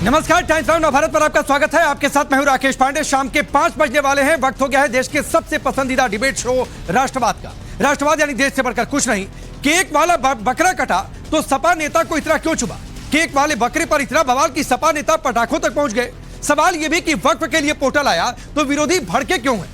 नमस्कार, times now Navbharat पर आपका स्वागत है। आपके साथ मैं हूं राकेश पांडे। शाम के 5 बजने वाले हैं। वक्त हो गया है देश के सबसे पसंदीदा डिबेट शो राष्ट्रवाद का। राष्ट्रवाद यानी देश से बढ़कर कुछ नहीं। केक वाला बकरा कटा तो सपा नेता को इतना क्यों चुभा? केक वाले बकरे पर इतना बवाल कि सपा नेता पटाखों तक पहुंच गए। सवाल यह भी कि वक्फ के लिए पोर्टल आया तो विरोधी भड़के क्यों हैं?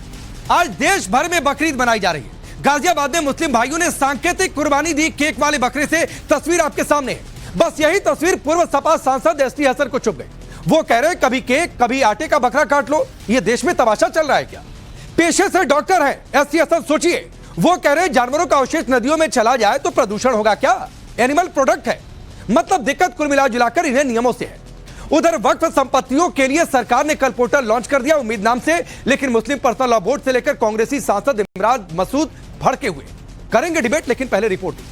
आज देश भर में बकरीद मनाई जा रही है। गाजियाबाद में मुस्लिम भाइयों ने सांकेतिक कुर्बानी दी केक वाले बकरे से। तस्वीर आपके सामने है। बस यही तस्वीर पूर्व सपा सांसद एसटी हसन को चुभ गई। वो कह रहे कभी केक कभी आटे का बकरा काट लो। ये देश में तमाशा चल रहा है क्या? पेशे से डॉक्टर है एसटी हसन। सोचिए, वो कह रहे जानवरों का अवशेष नदियों में चला जाए तो प्रदूषण होगा क्या? एनिमल प्रोडक्ट है। मतलब दिक्कत कुल मिलाजुलाकर इन्हें नियमों से है। उधर वक्फ संपत्तियों के लिए सरकार ने कल पोर्टल लॉन्च कर दिया उम्मीद नाम से, लेकिन मुस्लिम पर्सनल लॉ बोर्ड से लेकर कांग्रेसी सांसद इमरान मसूद भड़के हुए। करेंगे डिबेट, लेकिन पहले रिपोर्ट।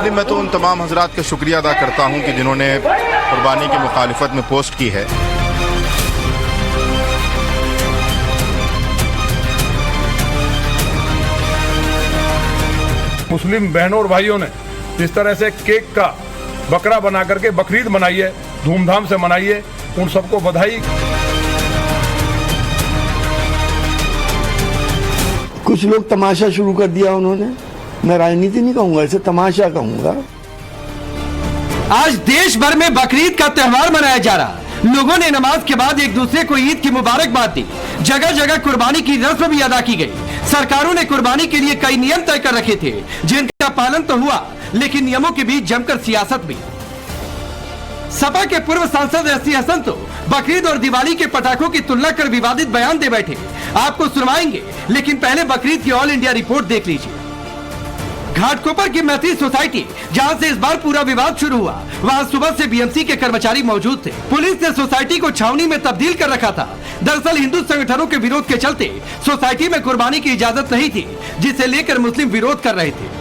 मैं तो उन तमाम हजरात का शुक्रिया अदा करता हूं कि जिन्होंने कुर्बानी की मुखालिफत में पोस्ट की है। मुस्लिम बहनों और भाइयों ने जिस तरह से केक का बकरा बना करके बकरीद मनाई है, धूमधाम से मनाई है, उन सबको बधाई। कुछ लोग तमाशा शुरू कर दिया उन्होंने। मैं राजनीति नहीं कहूंगा, इसे तमाशा कहूंगा। आज देश भर में बकरीद का त्योहार मनाया जा रहा। लोगों ने नमाज के बाद एक दूसरे को ईद की मुबारकबाद दी। जगह जगह कुर्बानी की रस्म भी अदा की गई। सरकारों ने कुर्बानी के लिए कई नियम तय कर रखे थे, जिनका पालन तो हुआ, लेकिन नियमों के बीच जमकर सियासत भी। सपा के पूर्व सांसद एसटी हसन तो बकरीद और दिवाली के पटाखों की तुलना कर विवादित बयान दे बैठे। आपको सुनवाएंगे, लेकिन पहले बकरीद की ऑल इंडिया रिपोर्ट देख लीजिए। घाटकोपर की मैत्री सोसाइटी, जहां से इस बार पूरा विवाद शुरू हुआ, वहां सुबह से बीएमसी के कर्मचारी मौजूद थे। पुलिस ने सोसाइटी को छावनी में तब्दील कर रखा था। दरअसल हिंदू संगठनों के विरोध के चलते सोसाइटी में कुर्बानी की इजाजत नहीं थी, जिसे लेकर मुस्लिम विरोध कर रहे थे।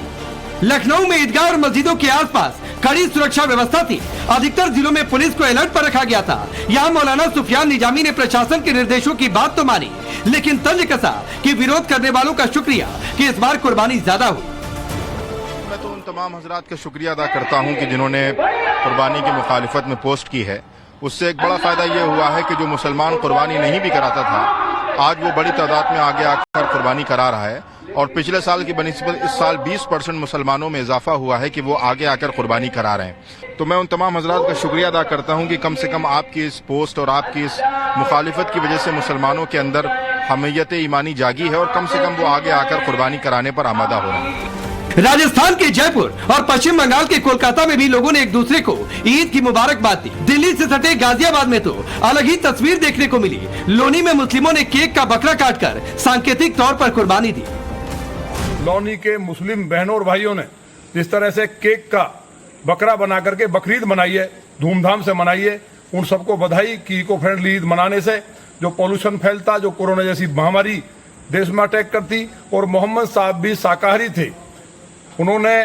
लखनऊ में ईदगाह और मस्जिदों के आसपास कड़ी सुरक्षा व्यवस्था थी। अधिकतर जिलों में पुलिस को अलर्ट पर रखा गया था। यहाँ मौलाना सुफियान निजामी ने प्रशासन के निर्देशों की बात तो मानी, लेकिन तंज कसा कि विरोध करने वालों का शुक्रिया कि इस बार कुर्बानी ज्यादा हुई। मैं तो उन तमाम हजरात का शुक्रिया अदा करता हूं कि जिन्होंने कुर्बानी की मुखालिफत में पोस्ट की है। उससे एक बड़ा फायदा ये हुआ है कि जो मुसलमान कुर्बानी नहीं भी कराता था, आज वो बड़ी तादाद में आगे आकर कुर्बानी करा रहा है। और पिछले साल की बनिस्बत इस साल 20% मुसलमानों में इजाफा हुआ है कि वो आगे आकर कुर्बानी करा रहे हैं। तो मैं उन तमाम हजरात का शुक्रिया अदा करता हूं कि कम से कम आपकी इस पोस्ट और आपकी इस मुखालिफत की वजह से मुसलमानों के अंदर हमीयत ईमानी जागी है और कम से कम वो आगे आकर कुर्बानी कराने पर आमादा हो रहे हैं। राजस्थान के जयपुर और पश्चिम बंगाल के कोलकाता में भी लोगों ने एक दूसरे को ईद की मुबारकबाद दी। दिल्ली से सटे गाजियाबाद में तो अलग ही तस्वीर देखने को मिली। लोनी में मुस्लिमों ने केक का बकरा काटकर सांकेतिक तौर पर कुर्बानी दी। लोनी के मुस्लिम बहनों और भाइयों ने जिस तरह से केक का बकरा बना करके बकरीद मनाई है, धूमधाम से मनाई है, उन सबको बधाई कि इको फ्रेंडली ईद मनाने से जो पॉल्यूशन फैलता, जो कोरोना जैसी महामारी देश में अटैक करती। और मोहम्मद साहब भी शाकाहारी थे। उन्होंने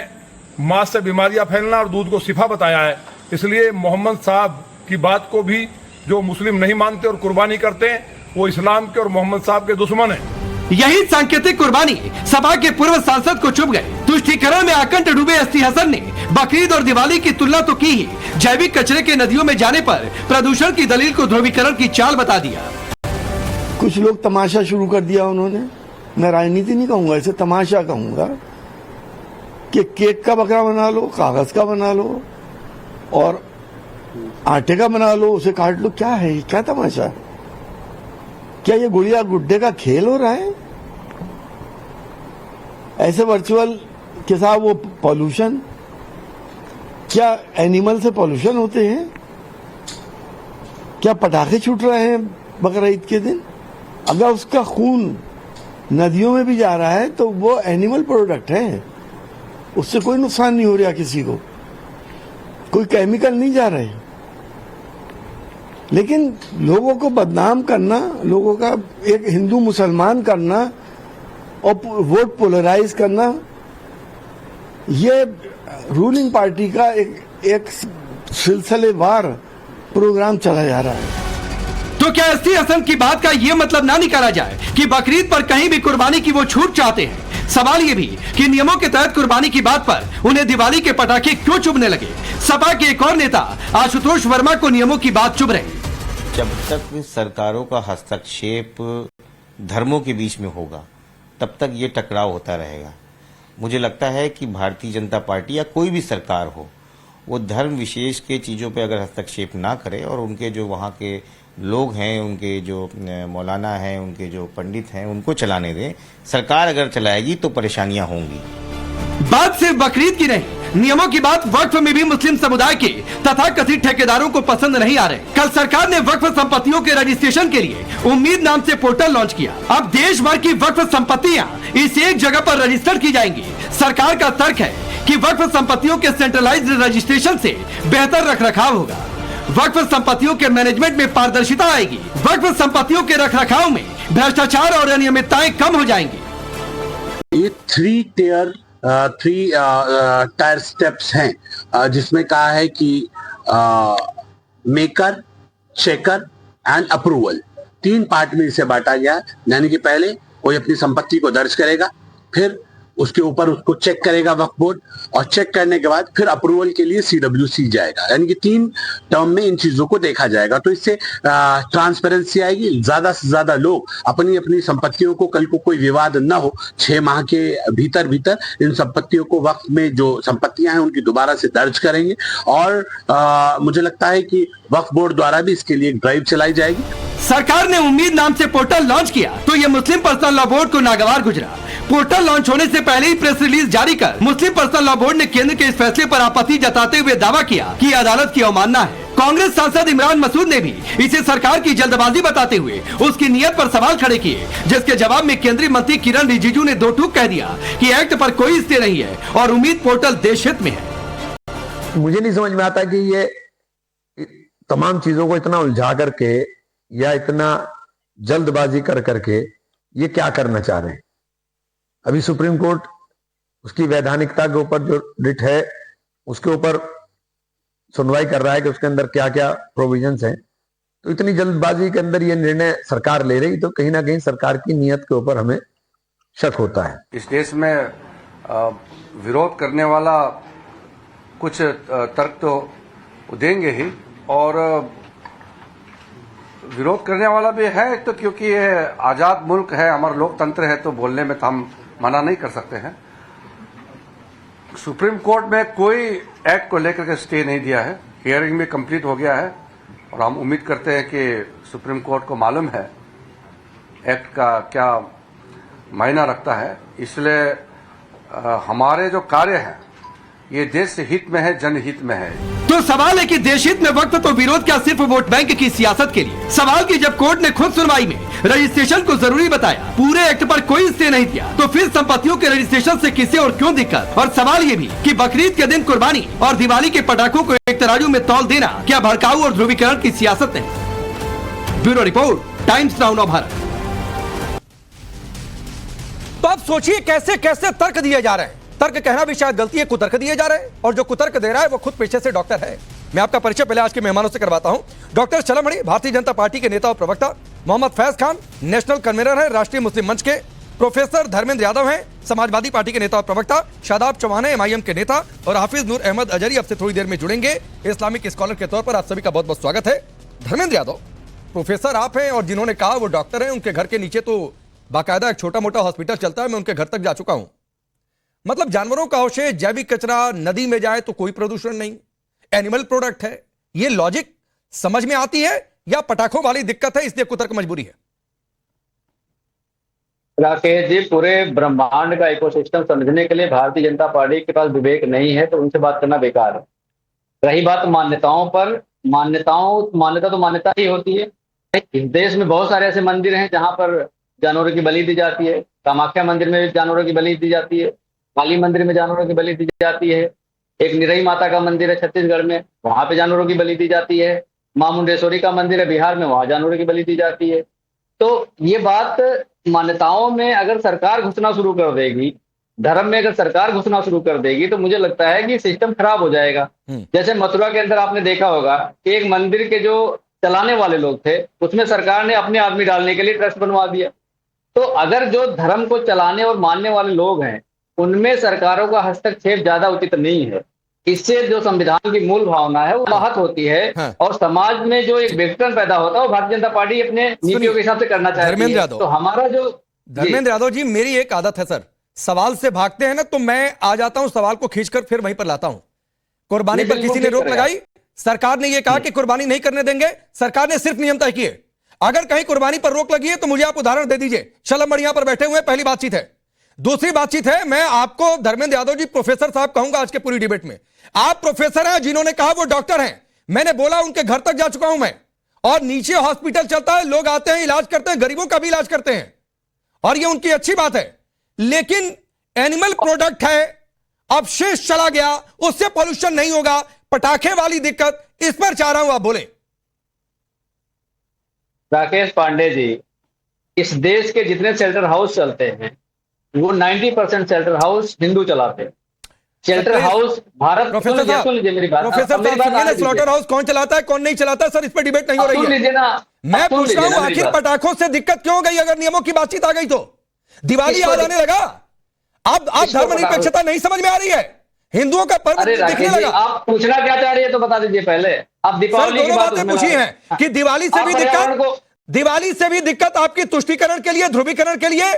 मांस से बीमारियां फैलना और दूध को शिफा बताया है। इसलिए मोहम्मद साहब की बात को भी जो मुस्लिम नहीं मानते और कुर्बानी करते हैं, वो इस्लाम के और मोहम्मद साहब के दुश्मन हैं। यही सांकेतिक कुर्बानी सपा के पूर्व सांसद को चुभ गए। तुष्टीकरण में आकंठ डूबे एसटी हसन ने बकरीद और दिवाली की तुलना तो की ही, जैविक कचरे के नदियों में जाने पर प्रदूषण की दलील को ध्रुवीकरण की चाल बता दिया। कुछ लोग तमाशा शुरू कर दिया उन्होंने। मैं राजनीति नहीं कहूंगा, इसे तमाशा कहूंगा कि केक का बकरा बना लो, कागज का बना लो और आटे का बना लो, उसे काट लो। क्या है, क्या तमाशा? क्या ये गुड़िया गुड्डे का खेल हो रहा है? ऐसे वर्चुअल के साथ वो पॉल्यूशन, क्या एनिमल से पॉल्यूशन होते हैं? क्या पटाखे छूट रहे हैं बकरा ईद के दिन? अगर उसका खून नदियों में भी जा रहा है तो वो एनिमल प्रोडक्ट है, उससे कोई नुकसान नहीं हो रहा किसी को, कोई केमिकल नहीं जा रहे। लेकिन लोगों को बदनाम करना, लोगों का एक हिंदू मुसलमान करना और वोट पोलराइज करना, ये रूलिंग पार्टी का एक सिलसिलेवार प्रोग्राम चला जा रहा है। तो क्या एसटी हसन की बात का ये मतलब ना निकाला जाए कि बकरीद पर कहीं भी कुर्बानी की वो छूट चाहते हैं? सवाल ये भी कि नियमों के तहत कुर्बानी की बात पर उन्हें दिवाली के पटाखे क्यों चुभने लगे। सपा के एक और नेता आशुतोष वर्मा को नियमों की बात चुभ रही। जब तक सरकारों का हस्तक्षेप धर्मों के बीच में होगा तब तक ये टकराव होता रहेगा। मुझे लगता है कि भारतीय जनता पार्टी या कोई भी सरकार हो वो धर्म विशेष के चीज़ों पे अगर हस्तक्षेप ना करे और उनके जो वहाँ के लोग हैं, उनके जो मौलाना हैं, उनके जो पंडित हैं, उनको चलाने दें। सरकार अगर चलाएगी तो परेशानियां होंगी। बात सिर्फ बकरीद की नहीं, नियमों की बात वक्फ में भी मुस्लिम समुदाय के तथा कथित ठेकेदारों को पसंद नहीं आ रहे। कल सरकार ने वक्फ संपत्तियों के रजिस्ट्रेशन के लिए उम्मीद नाम से पोर्टल लॉन्च किया। अब देश भर की वक्फ संपत्तियां इस एक जगह पर रजिस्टर की जाएंगी। सरकार का तर्क है कि वक्फ संपत्तियों के सेंट्रलाइज्ड रजिस्ट्रेशन से बेहतर रखरखाव होगा। वक्फ संपत्तियों के मैनेजमेंट में पारदर्शिता आएगी। वक्फ संपत्तियों के रखरखाव में भ्रष्टाचार और अनियमितताएं कम हो जाएंगी। ये थ्री टायर स्टेप्स हैं जिसमें कहा है कि maker, checker and approval, 3 part में इसे बांटा गया है। यानी कि पहले कोई अपनी संपत्ति को दर्ज करेगा, फिर उसके ऊपर उसको चेक करेगा वक्फ बोर्ड, और चेक करने के बाद फिर अप्रूवल के लिए CWC जाएगा। यानी कि 3 टर्म में इन चीजों को देखा जाएगा। तो इससे ट्रांसपेरेंसी आएगी, ज्यादा से ज्यादा लोग अपनी अपनी संपत्तियों को, कल को कोई विवाद न हो, 6 माह के भीतर इन संपत्तियों को वक्फ में जो संपत्तियां हैं उनकी दोबारा से दर्ज करेंगे। और मुझे लगता है कि वक्फ बोर्ड द्वारा भी इसके लिए एक ड्राइव चलाई जाएगी। सरकार ने उम्मीद नाम से पोर्टल लॉन्च किया तो ये मुस्लिम पर्सनल लॉ बोर्ड को नागवार गुजरा। पोर्टल लॉन्च होने से पहले ही प्रेस रिलीज जारी कर मुस्लिम पर्सनल लॉ बोर्ड ने केंद्र के इस फैसले पर आपत्ति जताते हुए दावा किया कि अदालत की अवमानना है। कांग्रेस सांसद इमरान मसूद ने भी इसे सरकार की जल्दबाजी बताते हुए उसकी नीयत पर सवाल खड़े किए, जिसके जवाब में केंद्रीय मंत्री किरण रिजिजू ने 2 टूक कह दिया कि एक्ट पर कोई स्टे नहीं है और उम्मीद पोर्टल देश हित में है। मुझे नहीं समझ में आता कि ये तमाम चीजों को इतना उलझा करके या इतना जल्दबाजी कर करके ये क्या करना चाह रहे हैं। अभी सुप्रीम कोर्ट उसकी वैधानिकता के ऊपर जो रिट है उसके ऊपर सुनवाई कर रहा है कि उसके अंदर क्या क्या प्रोविजंस हैं। तो इतनी जल्दबाजी के अंदर ये निर्णय सरकार ले रही, तो कहीं ना कहीं सरकार की नीयत के ऊपर हमें शक होता है। इस देश में विरोध करने वाला कुछ तर्क तो देंगे ही, और विरोध करने वाला भी है तो, क्योंकि ये आजाद मुल्क है, हमारा लोकतंत्र है, तो बोलने में तो हम मना नहीं कर सकते हैं। सुप्रीम कोर्ट में कोई एक्ट को लेकर के स्टे नहीं दिया है, हियरिंग भी कंप्लीट हो गया है और हम उम्मीद करते हैं कि सुप्रीम कोर्ट को मालूम है एक्ट का क्या मायना रखता है। इसलिए हमारे जो कार्य हैं ये देश हित में है, जनहित में है। तो सवाल है कि देश हित में वक्त तो विरोध क्या सिर्फ वोट बैंक की सियासत के लिए। सवाल की जब कोर्ट ने खुद सुनवाई में रजिस्ट्रेशन को जरूरी बताया, पूरे एक्ट पर कोई स्टे नहीं दिया, तो फिर संपत्तियों के रजिस्ट्रेशन से किसे और क्यों दिक्कत। और सवाल ये भी कि बकरीद के दिन कुर्बानी और दिवाली के पटाखों को एक तराजू में तौल देना क्या भड़काऊ और ध्रुवीकरण की सियासत है। Bureau report, times now Bharat. तो अब सोचिए कैसे कैसे तर्क दिए जा रहे हैं। तर्क कहना भी शायद गलती है, कुतर्क दिए जा रहे हैं, और जो कुतर्क दे रहा है वो खुद पेशे से डॉक्टर है। मैं आपका परिचय पहले आज के मेहमानों से करवाता हूं। डॉक्टर चलमणि भारतीय जनता पार्टी के नेता और प्रवक्ता, मोहम्मद फैज खान नेशनल कन्वीनर है राष्ट्रीय मुस्लिम मंच के, प्रोफेसर धर्मेंद्र यादव हैं समाजवादी पार्टी के नेता और प्रवक्ता, शादाब चौहान है MIM के नेता, और हाफिज नूर अहमद अजहरी अब से थोड़ी देर में जुड़ेंगे इस्लामिक स्कॉलर के तौर पर। आप सभी का बहुत बहुत स्वागत है। धर्मेंद्र यादव, प्रोफेसर आप हैं और जिन्होंने कहा वो डॉक्टर हैं, उनके घर के नीचे तो बाकायदा एक छोटा मोटा हॉस्पिटल चलता है। मैं उनके घर तक जा चुका हूं। मतलब जानवरों का अवशेष, जैविक कचरा नदी में जाए तो कोई प्रदूषण नहीं, एनिमल प्रोडक्ट है। ये लॉजिक समझ में आती है या पटाखों वाली दिक्कत है इसलिए कुतर्क मजबूरी है? राकेश जी, पूरे ब्रह्मांड का इकोसिस्टम समझने के लिए भारतीय जनता पार्टी के पास विवेक नहीं है, तो उनसे बात करना बेकार है। रही बात मान्यताओं पर, मान्यता तो मान्यता ही होती है। इस देश में बहुत सारे ऐसे मंदिर हैं जहां पर जानवरों की बलि दी जाती है। कामाख्या मंदिर में जानवरों की बलि दी जाती है, काली मंदिर में जानवरों की बलि दी जाती है, एक निरही माता का मंदिर है छत्तीसगढ़ में, वहां पे जानवरों की बलि दी जाती है, मां मुंडेश्वरी का मंदिर है बिहार में, वहां जानवरों की बलि दी जाती है। तो ये बात मान्यताओं में अगर सरकार घुसना शुरू कर देगी, धर्म में अगर सरकार घुसना शुरू कर देगी, तो मुझे लगता है कि सिस्टम खराब हो जाएगा। जैसे मथुरा के अंदर आपने देखा होगा कि एक मंदिर के जो चलाने वाले लोग थे उसमें सरकार ने अपने आदमी डालने के लिए ट्रस्ट बनवा दिया। तो अगर जो धर्म को चलाने और मानने वाले लोग हैं उनमें सरकारों का हस्तक्षेप ज्यादा उचित नहीं है। इससे जो संविधान की मूल भावना है वो आहत होती है। हाँ। और समाज में जो एक विघटन पैदा होता है वो भारतीय जनता पार्टी अपने नीतियों के हिसाब से करना चाहती धर्मेंद्र है। यादव। तो हमारा जो धर्मेंद्र यादव जी, मेरी एक आदत है सर, सवाल से भागते हैं ना तो मैं आ जाता हूं, सवाल को खींचकर फिर वहीं पर लाता हूं। कुर्बानी पर किसी ने रोक लगाई, सरकार ने यह कहा कि कुर्बानी नहीं करने देंगे, सरकार ने सिर्फ नियम तय किए। अगर कहीं कुर्बानी पर रोक लगी है तो मुझे आप उदाहरण दे दीजिए। शलम यहां पर बैठे हुए, पहली बातचीत है। दूसरी बातचीत है, मैं आपको धर्मेंद्र यादव जी प्रोफेसर साहब कहूंगा आज के पूरी डिबेट में। आप प्रोफेसर हैं, जिन्होंने कहा वो डॉक्टर हैं। मैंने बोला उनके घर तक जा चुका हूं मैं, और नीचे हॉस्पिटल चलता है, लोग आते हैं, इलाज करते हैं, गरीबों का भी इलाज करते हैं, और ये उनकी अच्छी बात है। लेकिन एनिमल प्रोडक्ट है, अवशेष चला गया, उससे पॉल्यूशन नहीं होगा, पटाखे वाली दिक्कत, इस पर चाह रहा हूं आप बोले। राकेश पांडे जी, इस देश के जितने शेल्टर हाउस चलते हैं वो 90% शेल्टर हाउस हिंदू चलाते हैं। शेल्टर हाउस भारत, प्रोफेसर साहब, सुन लीजिए मेरी बात। प्रोफेसर साहब सुनिए ना, स्लॉटर हाउस कौन चलाता है कौन नहीं चलाता है, सर इस पर डिबेट नहीं हो रही सुन है। लीजिए ना, मैं पूछ रहा हूं आखिर पटाखों से दिक्कत क्यों हो गई? अगर नियमों की बातचीत आ गई तो दिवाली याद आने लगा। अब धर्मनिरपेक्षता नहीं समझ में आ रही है, हिंदुओं का पर्व दिखने लगा। आप पूछना क्या चाह रही है तो बता दीजिए पहले। आप दीपावली की बात पूछी है कि दिवाली से भी दिक्कत, दिवाली से भी दिक्कत आपकी तुष्टीकरण के लिए, ध्रुवीकरण के लिए,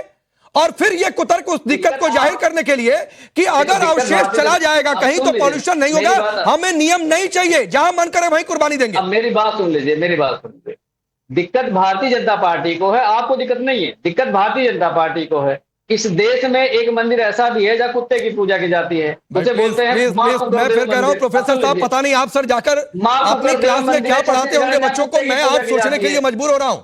और फिर ये कुतर्क उस दिक्कत को जाहिर करने के लिए कि अगर अवशेष चला जाएगा कहीं तो पॉल्यूशन नहीं होगा, हमें नियम नहीं चाहिए, जहां मन करे वहीं कुर्बानी देंगे। अब मेरी बात सुन लीजिए, मेरी बात सुन लीजिए। दिक्कत भारतीय जनता पार्टी को है, आपको दिक्कत नहीं है। दिक्कत भारतीय जनता पार्टी को है। इस देश में एक मंदिर ऐसा भी है जहाँ कुत्ते की पूजा की जाती है, उसे बोलते हैं। मैं फिर कह रहा हूं प्रोफेसर साहब, पता नहीं आप सर जाकर अपनी क्लास में क्या पढ़ाते होंगे बच्चों को, मैं आज सोचने के लिए मजबूर हो रहा हूं।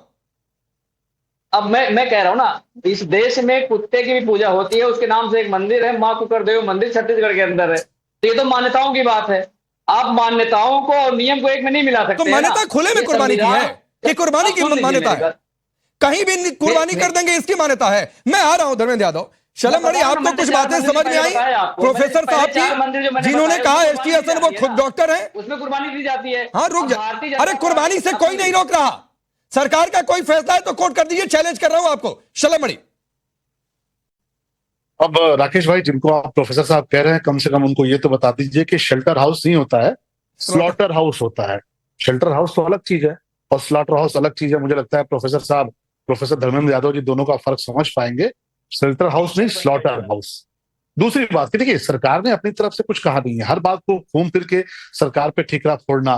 अब मैं कह रहा हूं ना, इस देश में कुत्ते की भी पूजा होती है, उसके नाम से एक मंदिर है, मां कुकरदेव मंदिर, छत्तीसगढ़ के अंदर है। तो ये तो मान्यताओं की बात है। आप मान्यताओं को और नियम को एक में नहीं मिला सकते। तो मान्यता खुले में कुर्बानी की है, ये कुर्बानी की मान्यता है, कहीं भी कुर्बानी कर देंगे इसकी मान्यता है। मैं आ रहा हूं धर्मेंद्र यादव। शलम बड़ी, आपको कुछ बातें समझ में आई प्रोफेसर साहब की, जिन्होंने कहा एसटी हसन वो खुद डॉक्टर है, उसमें कुर्बानी दी जाती है। हाँ रुक जा, अरे कुर्बानी से कोई नहीं रोक रहा, सरकार का कोई फैसला है तो कोर्ट कर दीजिए, चैलेंज कर रहा हूं आपको। शलम बड़ी, अब राकेश भाई, जिनको आप प्रोफेसर साहब कह रहे हैं, कम से कम उनको ये तो बता दीजिए कि शेल्टर हाउस नहीं होता है, स्लॉटर हाउस होता है। शेल्टर हाउस तो अलग चीज है और स्लॉटर हाउस अलग चीज है। मुझे लगता है प्रोफेसर साहब, प्रोफेसर धर्मेंद्र यादव जी दोनों का फर्क समझ पाएंगे। शेल्टर हाउस नहीं, स्लॉटर हाउस। दूसरी बात कि देखिए, सरकार ने अपनी तरफ से कुछ कहा नहीं है, हर बात को घूम फिर के सरकार पे ठीकरा फोड़ना।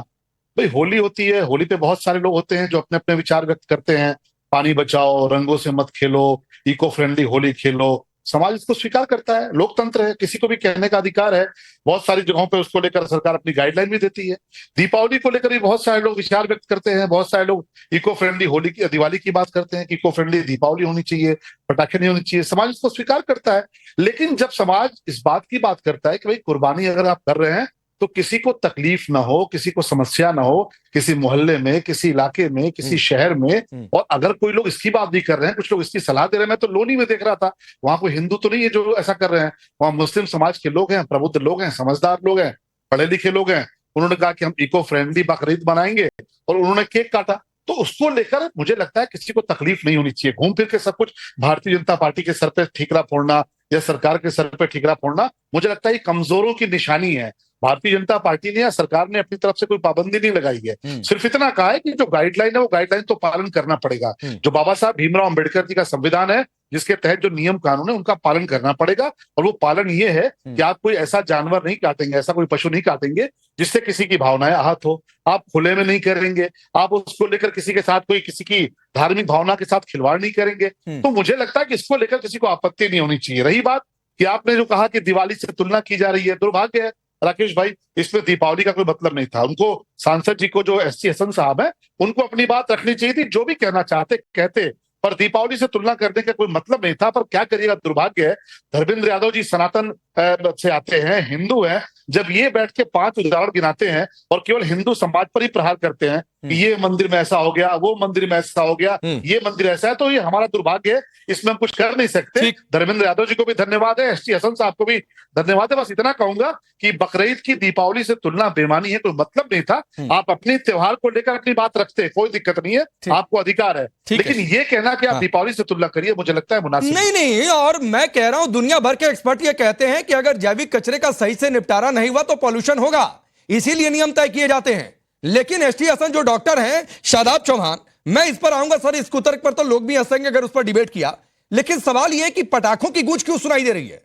भाई होली होती है, होली पे बहुत सारे लोग होते हैं जो अपने अपने विचार व्यक्त करते हैं, पानी बचाओ, रंगों से मत खेलो, इको फ्रेंडली होली खेलो। समाज इसको स्वीकार करता है, लोकतंत्र है, किसी को भी कहने का अधिकार है। बहुत सारी जगहों पे उसको लेकर सरकार अपनी गाइडलाइन भी देती है। दीपावली को लेकर भी बहुत सारे लोग विचार व्यक्त करते हैं, बहुत सारे लोग इको फ्रेंडली होली की, दिवाली की बात करते हैं कि इको फ्रेंडली दीपावली होनी चाहिए, पटाखे नहीं होनी चाहिए। समाज इसको स्वीकार करता है। लेकिन जब समाज इस बात की बात करता है कि भाई कुर्बानी अगर आप कर रहे हैं तो किसी को तकलीफ ना हो, किसी को समस्या ना हो, किसी मोहल्ले में, किसी इलाके में, किसी शहर में, और अगर कोई लोग इसकी बात नहीं कर रहे हैं, कुछ लोग इसकी सलाह दे रहे हैं। मैं तो लोनी में देख रहा था, वहां कोई हिंदू तो नहीं है जो ऐसा कर रहे हैं, वहां मुस्लिम समाज के लोग हैं, प्रबुद्ध लोग हैं, समझदार लोग हैं, पढ़े लिखे लोग हैं। उन्होंने कहा कि हम इको फ्रेंडली बकरीद बनाएंगे और उन्होंने केक काटा। तो उसको लेकर मुझे लगता है किसी को तकलीफ नहीं होनी चाहिए। घूम फिर के सब कुछ भारतीय जनता पार्टी के सर पे ठीकरा फोड़ना या सरकार के सर पे ठीकरा फोड़ना, मुझे लगता है ये कमजोरों की निशानी है। भारतीय जनता पार्टी ने या सरकार ने अपनी तरफ से कोई पाबंदी नहीं लगाई है, सिर्फ इतना कहा है कि जो गाइडलाइन है वो गाइडलाइन तो पालन करना पड़ेगा। जो बाबा साहब भीमराव अंबेडकर जी का संविधान है, जिसके तहत जो नियम कानून है, उनका पालन करना पड़ेगा। और वो पालन ये है कि आप कोई ऐसा जानवर नहीं काटेंगे, ऐसा कोई पशु नहीं काटेंगे जिससे किसी की भावनाएं आहत हो। आप खुले में नहीं करेंगे, आप उसको लेकर किसी के साथ कोई किसी की धार्मिक भावना के साथ खिलवाड़ नहीं करेंगे। तो मुझे लगता है कि इसको लेकर किसी को आपत्ति नहीं होनी चाहिए। रही बात कि आपने जो कहा कि दिवाली से तुलना की जा रही है, दुर्भाग्य है राकेश भाई, इसमें दीपावली का कोई मतलब नहीं था। उनको, सांसद जी को, जो एसटी हसन साहब है, उनको अपनी बात रखनी चाहिए थी, जो भी कहना चाहते कहते, पर दीपावली से तुलना करने का कोई मतलब नहीं था। पर क्या करिएगा, दुर्भाग्य है। धर्मेंद्र यादव जी सनातन से आते हैं, हिंदू हैं, जब ये बैठ के 5 उदाहरण गिनाते हैं और केवल हिंदू समाज पर ही प्रहार करते हैं, कि ये मंदिर में ऐसा हो गया, वो मंदिर में ऐसा हो गया, ये मंदिर ऐसा है, तो ये हमारा दुर्भाग्य है, इसमें हम कुछ कर नहीं सकते। धर्मेंद्र यादव जी को भी धन्यवाद है, एसटी हसन साहब को भी धन्यवाद है। बस इतना कहूंगा कि बकरीद की दीपावली से तुलना बेमानी है, कोई मतलब नहीं था। आप अपने त्योहार को लेकर अपनी बात रखते हैं, कोई दिक्कत नहीं है, आपको अधिकार है, लेकिन ये कहना कि आप दीपावली से तुलना करिए, मुझे लगता है मुनासिब नहीं। और मैं कह रहा हूं, दुनिया भर के एक्सपर्ट ये कहते हैं कि अगर जैविक कचरे का सही से निपटारा नहीं हुआ तो पॉल्यूशन होगा, इसीलिए नियम तय किए जाते हैं। लेकिन एसटी हसन जो डॉक्टर हैं, शादाब चौहान, मैं इस पर आऊंगा सर, इस कुतर्क पर तो लोग भी हंसेंगे अगर उस पर डिबेट किया, लेकिन सवाल यह कि पटाखों की गूंज क्यों सुनाई दे रही है?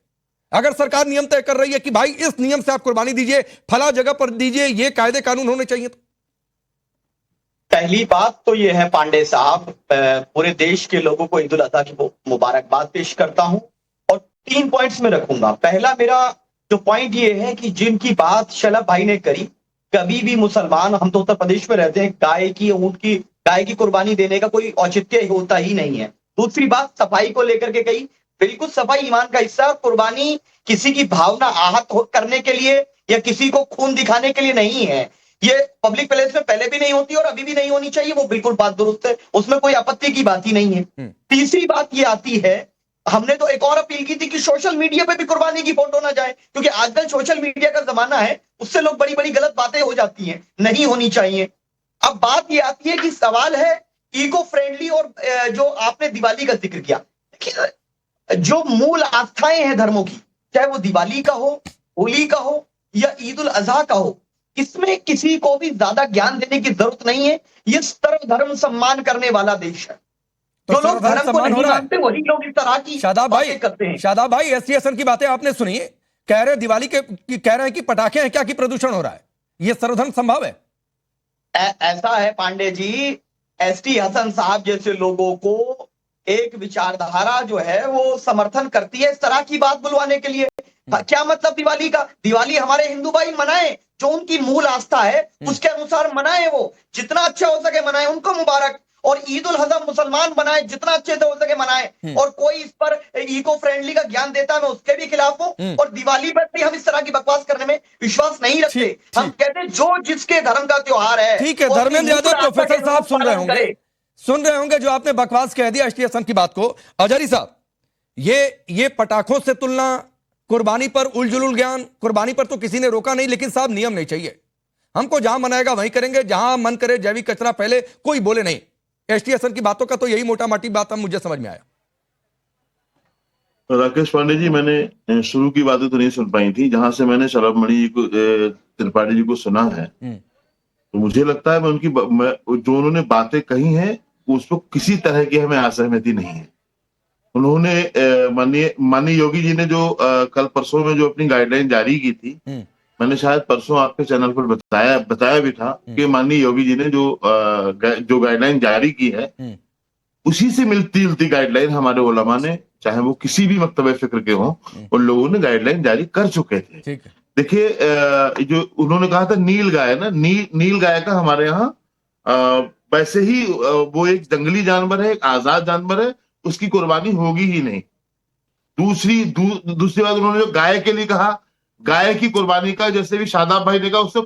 अगर सरकार नियम तय कर रही है कि भाई इस नियम से आप कुर्बानी दीजिए, फला जगह पर दीजिए, ये कायदे कानून होने चाहिए। तो पहली बात तो ये है पांडे साहब, पूरे देश के लोगों को ईद उल अजहा की मुबारकबाद पेश करता हूं और 3 पॉइंट्स में रखूंगा। पहला मेरा जो पॉइंट ये है कि जिनकी बात शलभ भाई ने करी, कभी भी मुसलमान, हम तो उत्तर प्रदेश में रहते हैं, गाय की, ऊंट की, गाय की कुर्बानी देने का कोई औचित्य होता ही नहीं है। दूसरी बात सफाई को लेकर के कही, बिल्कुल सफाई ईमान का हिस्सा। कुर्बानी किसी की भावना आहत करने के लिए या किसी को खून दिखाने के लिए नहीं है। ये पब्लिक प्लेस में पहले भी नहीं होती और अभी भी नहीं होनी चाहिए, वो बिल्कुल बात दुरुस्त है, उसमें कोई आपत्ति की बात ही नहीं है। तीसरी बात ये आती है, हमने तो एक और अपील की थी कि सोशल मीडिया पे भी कुर्बानी की फोटो ना जाए, क्योंकि आजकल सोशल मीडिया का जमाना है, उससे लोग बड़ी बड़ी गलत बातें हो जाती हैं, नहीं होनी चाहिए। अब बात ये आती है कि सवाल है इको फ्रेंडली, और जो आपने दिवाली का जिक्र किया, देखिए जो मूल आस्थाएं हैं धर्मों की, चाहे वो दिवाली का हो, होली का हो या ईद उल अजहा का हो, इसमें किसी को भी ज्यादा ज्ञान देने की जरूरत नहीं है। ये सर्वधर्म सम्मान करने वाला देश है। तो लोग धर्म को नहीं मानते वही लोग इस तरह की बातें करते हैं। शादाब भाई, एसटी हसन की बातें आपने सुनी, कह रहे दिवाली के कह रहे हैं कि पटाखे हैं क्या कि प्रदूषण हो रहा है, ये सर्वधर्म संभव है? ऐसा है पांडे जी, एसटी हसन साहब जैसे लोगों को एक विचारधारा जो है वो समर्थन करती है इस तरह की बात बुलवाने के लिए। क्या मतलब दिवाली का? दिवाली हमारे हिंदू भाई मनाए, जो उनकी मूल आस्था है उसके अनुसार मनाए, वो जितना अच्छा हो सके मनाए, उनको मुबारक। और ईद उल अजहा मुसलमान बनाए, जितना अच्छे से हो सके मनाए। और कोई इस पर इको फ्रेंडली का ज्ञान देता है, मैं उसके भी खिलाफ हूं। और दिवाली पर भी हम इस तरह की बकवास करने में विश्वास नहीं रखते। हम कहते हैं जो जिसके धर्म का त्योहार है। ठीक है, धर्मेंद्र यादव प्रोफेसर साहब सुन रहे होंगे जो आपने बकवास कह दिया एसटी हसन की बात को। अजहरी साहब, ये पटाखों से तुलना, कुर्बानी पर उलझुल ज्ञान, कुर्बानी पर तो किसी ने रोका नहीं, लेकिन साहब नियम नहीं चाहिए। हमको जहां मनाएगा वहीं करेंगे, जहां मन करे जैविक कचरा फैले, कोई बोले नहीं। एसटी हसन की बातों का तो यही मोटा मोटी बात हम मुझे समझ में आया। राकेश पांडे जी, मैंने शुरू की बातें तो नहीं सुन पाई थी, जहां से मैंने शलभ मणि जी को, त्रिपाठी जी को सुना है, तो मुझे लगता है जो उन्होंने बातें कही हैं उस पर किसी तरह की हमें असहमति नहीं है। उन्होंने माननीय योगी जी ने जो कल परसों में जो अपनी गाइडलाइन जारी की थी, मैंने शायद परसों आपके चैनल पर बताया भी था कि माननीय योगी जी ने जो गाइडलाइन जारी की है, उसी से मिलती जुलती गाइडलाइन हमारे उलमा ने, चाहे वो किसी भी मकतबे फिक्र के हों, उन लोगों ने गाइडलाइन जारी कर चुके थे। देखिए, जो उन्होंने कहा था नील गाय ना, नील गाय का हमारे यहाँ वैसे ही वो एक जंगली जानवर है, एक आजाद जानवर है, उसकी कुर्बानी होगी ही नहीं। दूसरी बात उन्होंने जो गाय के लिए कहा, गाय की कुर्बानी का, जैसे भी शादाब भाई ने कहा, उससे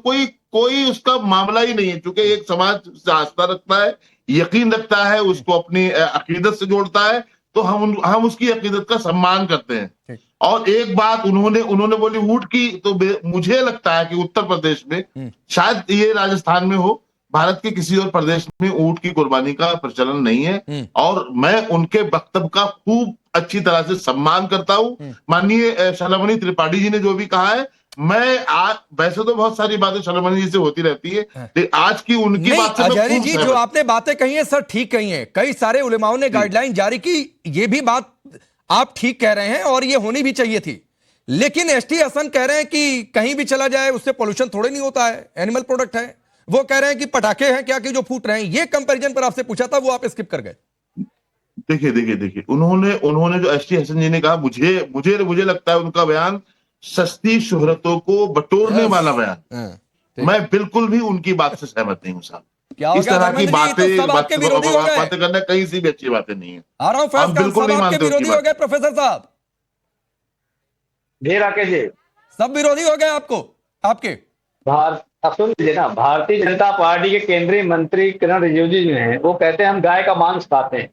कोई उसका मामला ही नहीं है, क्योंकि एक समाज से आस्था रखता है, यकीन रखता है, उसको अपनी अकीदत से जोड़ता है, तो हम उसकी अकीदत का सम्मान करते हैं। और एक बात उन्होंने बोली ऊंट की, तो मुझे लगता है कि उत्तर प्रदेश में, शायद ये राजस्थान में हो, भारत के किसी और प्रदेश में ऊंट की कुर्बानी का प्रचलन नहीं है। और मैं उनके वक्तव्य का खूब अच्छी तरह से सम्मान करता हूं। माननीय शलभ मणि त्रिपाठी जी ने जो भी कहा है, मैं आज वैसे तो बहुत सारी बातें शलभ मणि जी से होती रहती है, लेकिन आज की उनकी बात से अजहरी जी जो आपने बातें कही है सर ठीक कही है, कई सारे उलेमाओं ने गाइडलाइन जारी की, ये भी बात आप ठीक कह रहे हैं और ये होनी भी चाहिए थी। लेकिन एसटी हसन कह रहे हैं कि कहीं भी चला जाए उससे पोल्यूशन थोड़े नहीं होता है, एनिमल प्रोडक्ट है। वो कह रहे हैं कि पटाखे हैं क्या कि जो फूट रहे हैं। ये कंपैरिजन पर आपसे पूछा था, वो आप स्किप कर गए। देखिए, उन्होंने जो एसटी हसन जी ने कहा, मुझे लगता है उनका बयान सस्ती शोहरतों को बटोरने वाला बयान, मैं बिल्कुल भी उनकी बात से सहमत नहीं हूँ साहब। इस तरह की बातें करना कहीं से भी अच्छी बातें नहीं है। आप बिल्कुल नहीं मानते विरोधी हो गए प्रोफेसर साहब? जी राकेश जी, सब विरोधी हो गए आपको, आपके आप सुन लीजिए ना, भारतीय जनता पार्टी के केंद्रीय मंत्री किरण रिजिजू जो हैं वो कहते हैं हम गाय का मांस खाते हैं।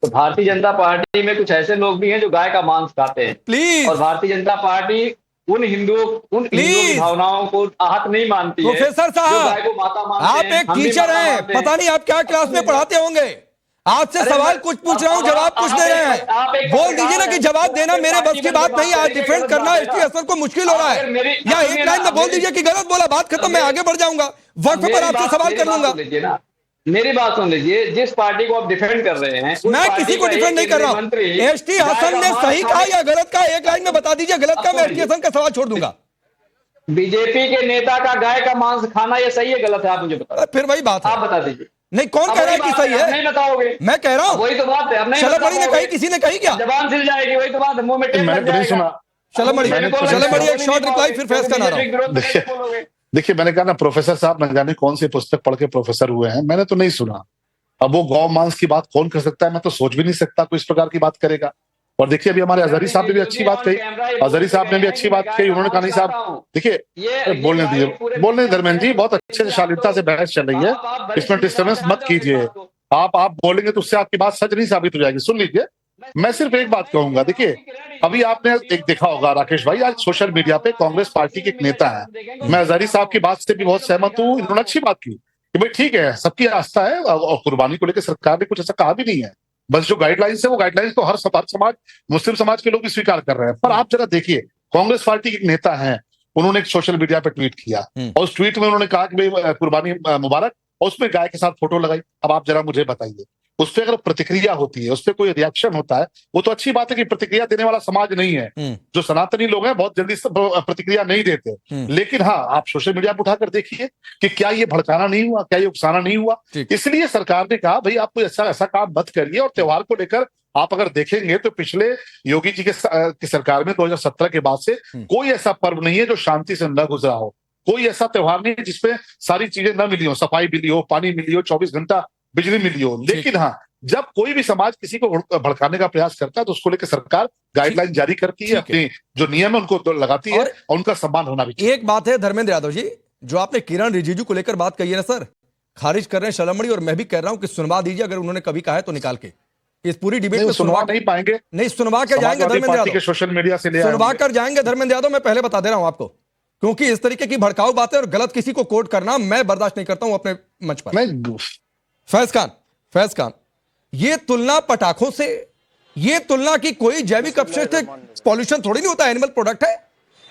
तो भारतीय जनता पार्टी में कुछ ऐसे लोग भी हैं जो गाय का मांस खाते हैं प्लीज, और भारतीय जनता पार्टी उन हिंदुओं की भावनाओं को आहत नहीं मानती है। प्रोफेसर जो गाय साहब, को माता मानते आप हैं, एक हम भी टीचर माता हैं, मानते हैं। पता नहीं आप क्या क्लास में पढ़ाते होंगे। आपसे अरे सवाल मैं- कुछ पूछ रहा हूँ, आप- जवाब कुछ दे रहे आप हैं। एक बोल दीजिए ना कि जवाब देना मेरे बस की बात नहीं है, आज डिफेंड करना एसटी हसन को मुश्किल हो रहा है, या एक लाइन में बोल दीजिए कि गलत बोला, बात खत्म, मैं आगे बढ़ जाऊंगा, वक्त पर आपसे सवाल कर लूंगा। मेरी बात सुन लीजिए, जिस पार्टी को आप डिफेंड कर रहे हैं, मैं किसी को डिफेंड नहीं कर रहा हूं। एसटी हसन ने सही कहा या गलत कहा, एक लाइन में बता दीजिए, गलत कहा मैं एसटी हसन का सवाल छोड़ दूंगा। बीजेपी के नेता का गाय का मांस खाना ये सही है गलत है, आप मुझे बताओ। फिर वही बात है, आप बता दीजिए। नहीं कौन कह रहा है कि सही है, नहीं बताओगे, मैं कह रहा हूं वही तो बात है। अब नहीं शलमड़ी ने कही, किसी ने कही क्या? जबान सिल जाएगी, वही तो बात है, मुंह में टेप मैंने लग तो नहीं जाएगा। सुना। शलमड़ी एक शॉर्ट रिप्लाई फिर फैस करना रहा हूं। देखिए मैंने कहा ना, प्रोफेसर साहब न जाने कौन सी पुस्तक पढ़ के प्रोफेसर हुए हैं, मैंने तो नहीं सुना। अब वो गौ मांस की बात कौन कर सकता है, मैं तो सोच भी नहीं सकता कोई इस प्रकार की बात करेगा। और देखिए अभी हमारे अजहरी साहब ने भी अच्छी बात कही, अजहरी साहब ने भी अच्छी बात कही। उन्होंने कहा नहीं साहब देखिए, बोलने दीजिए धर्मेंद्र जी, बहुत अच्छे से शालीनता से बहस चल रही है, इसमें डिस्टर्बेंस मत कीजिए। आप बोलेंगे तो उससे आपकी बात सच नहीं साबित हो जाएगी। सुन लीजिए, मैं सिर्फ एक बात कहूंगा, देखिए अभी आपने एक देखा होगा राकेश भाई, आज सोशल मीडिया पे कांग्रेस पार्टी के एक नेता है, मैं अजहरी साहब की बात से भी बहुत सहमत हूँ, इन्होंने अच्छी बात की कि भाई ठीक है, सबकी आस्था है और कुर्बानी को लेकर सरकार ने कुछ ऐसा कहा भी नहीं है, बस जो गाइडलाइंस है वो गाइडलाइंस तो हर समाज, मुस्लिम समाज के लोग भी स्वीकार कर रहे हैं। पर आप जरा देखिए, कांग्रेस पार्टी के एक नेता हैं, उन्होंने एक सोशल मीडिया पे ट्वीट किया और उस ट्वीट में उन्होंने कहा कि भाई कुर्बानी मुबारक, और उसमें गाय के साथ फोटो लगाई। अब आप जरा मुझे बताइए, उस पर अगर प्रतिक्रिया होती है, उस पर कोई रिएक्शन होता है, वो तो अच्छी बात है कि प्रतिक्रिया देने वाला समाज नहीं है। जो सनातनी लोग हैं बहुत जल्दी से प्रतिक्रिया नहीं देते, लेकिन हाँ आप सोशल मीडिया पर उठाकर देखिए कि क्या ये भड़काना नहीं हुआ, क्या ये उकसाना नहीं हुआ। इसलिए सरकार ने कहा भाई आप कोई ऐसा काम मत करिए। और त्योहार को लेकर आप अगर देखेंगे तो पिछले योगी जी की सरकार में 2017 के बाद से कोई ऐसा पर्व नहीं है जो शांति से न गुजरा हो, कोई ऐसा त्योहार नहीं है जिसपे सारी चीजें न मिली हो, सफाई मिली हो, पानी मिली हो, 24 घंटा बिजली मिली हो। लेकिन हाँ, जब कोई भी समाज किसी को भड़काने का प्रयास करता है तो उसको लेकर सरकार गाइडलाइन जारी करती है, अपनी जो नियम है उनको लगाती है और उनका सम्मान होना भी चाहिए। एक बात है धर्मेंद्र यादव जी, जो आपने किरण रिजिजू को लेकर बात कही है ना सर, खारिज कर रहे हैं शलमड़ी, और मैं भी कह रहा हूं कि सुनवा दीजिए, अगर उन्होंने कभी कहा है तो निकाल के इस पूरी डिबेट में सुनवा नहीं पाएंगे, नहीं सुनवा के जाएंगे धर्मेंद्र यादव, सोशल मीडिया से सुनवा कर जाएंगे धर्मेंद्र यादव, मैं पहले बता दे रहा हूं आपको, क्योंकि इस तरीके की भड़काऊ बातें और गलत किसी को कोट करना मैं बर्दाश्त नहीं करता हूं अपने मंच पर। फैज खान, ये तुलना पटाखों से, ये तुलना की कोई जैविक अपशिष्ट पॉल्यूशन थोड़ी नहीं होता, एनिमल प्रोडक्ट है।